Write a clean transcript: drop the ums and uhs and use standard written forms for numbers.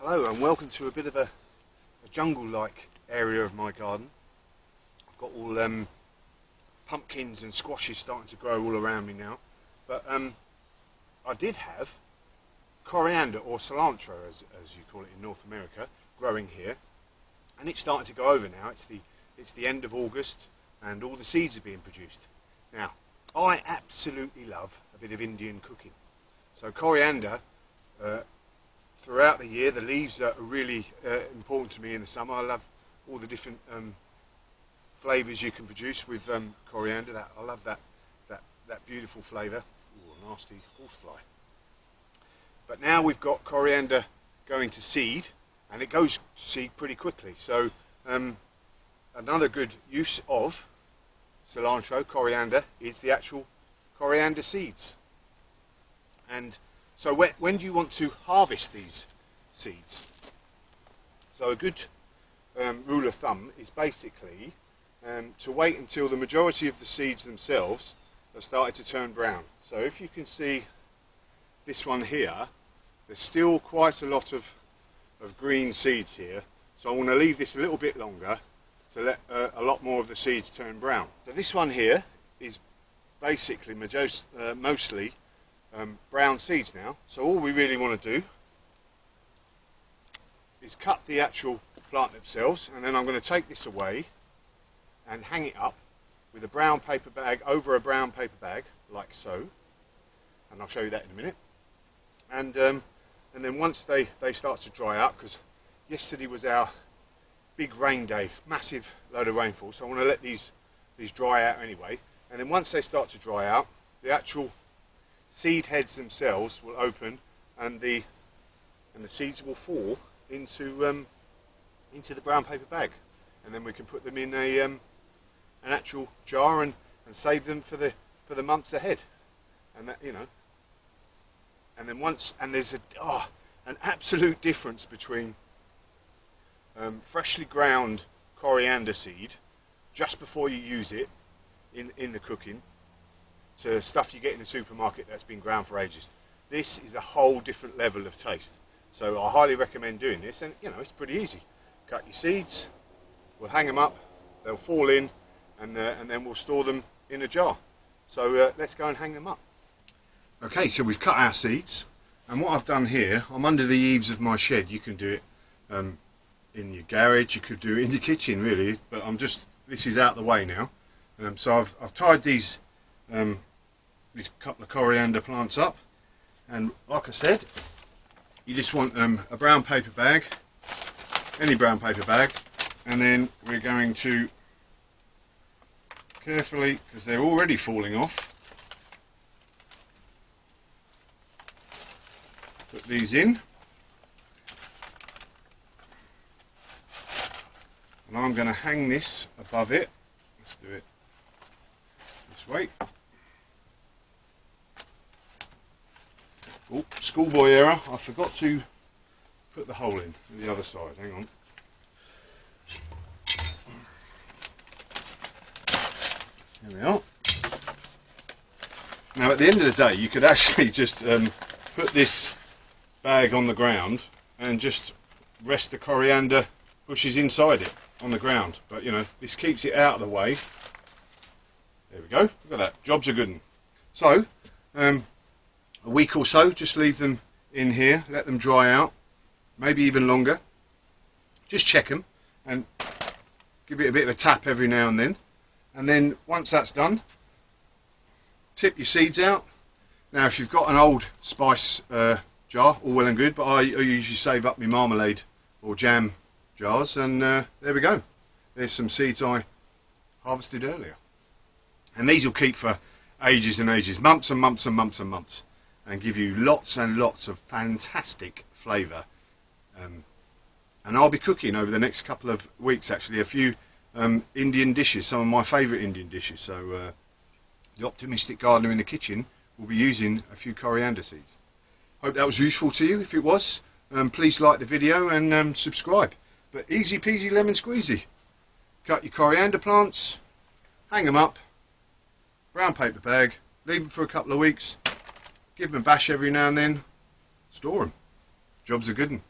Hello and welcome to a bit of a jungle-like area of my garden. I've got all pumpkins and squashes starting to grow all around me now, but I did have coriander, or cilantro as you call it in North America, growing here, and it's starting to go over now. It's the end of August and all the seeds are being produced. Now, I absolutely love a bit of Indian cooking, so coriander throughout the year. The leaves are really important to me in the summer. I love all the different flavours you can produce with coriander. I love that beautiful flavour. Ooh, a nasty horsefly. But now we've got coriander going to seed, and it goes to seed pretty quickly. So another good use of cilantro, coriander, is the actual coriander seeds. And so when do you want to harvest these seeds? So a good rule of thumb is basically to wait until the majority of the seeds themselves have started to turn brown. So if you can see this one here, there's still quite a lot of green seeds here. So I want to leave this a little bit longer to let a lot more of the seeds turn brown. So this one here is basically mostly brown seeds now. So all we really want to do is cut the actual plant themselves, and then I'm going to take this away and hang it up with a brown paper bag over a brown paper bag, like so, and I'll show you that in a minute. And then once they start to dry out, because yesterday was our big rain day, massive load of rainfall, so I want to let these dry out anyway. And then once they start to dry out, the actual seed heads themselves will open, and the seeds will fall into the brown paper bag, and then we can put them in an actual jar and save them for the months ahead. And that, you know, and then there's an absolute difference between freshly ground coriander seed just before you use it in the cooking to stuff you get in the supermarket that's been ground for ages. This is a whole different level of taste. So I highly recommend doing this, and you know, it's pretty easy. Cut your seeds, we'll hang them up, they'll fall in, and then we'll store them in a jar. So let's go and hang them up. Okay, so we've cut our seeds, and what I've done here, I'm under the eaves of my shed. You can do it in your garage, you could do it in the kitchen really, but this is out the way now. So I've tied these couple of coriander plants up, and like I said, you just want a brown paper bag, any brown paper bag, and then we're going to carefully, because they're already falling off, put these in, and I'm going to hang this above it. Let's do it this way. Oh, schoolboy error, I forgot to put the hole in the other side. Hang on. There we are. Now at the end of the day, you could actually just put this bag on the ground and just rest the coriander bushes inside it on the ground, but you know, this keeps it out of the way. There we go, look at that, job's a good one. So a week or so, just leave them in here, let them dry out, maybe even longer. Just check them and give it a bit of a tap every now and then. And then once that's done, tip your seeds out. Now if you've got an old spice jar, all well and good, but I usually save up my marmalade or jam jars, and there we go. There's some seeds I harvested earlier. And these will keep for ages and ages, months and months and months and months, and give you lots and lots of fantastic flavour. And I'll be cooking over the next couple of weeks actually a few Indian dishes, some of my favourite Indian dishes. So the optimistic gardener in the kitchen will be using a few coriander seeds. Hope that was useful to you. If it was, please like the video and subscribe. But easy peasy lemon squeezy. Cut your coriander plants, hang them up, brown paper bag, leave them for a couple of weeks, give them a bash every now and then, store them. Job's a good one.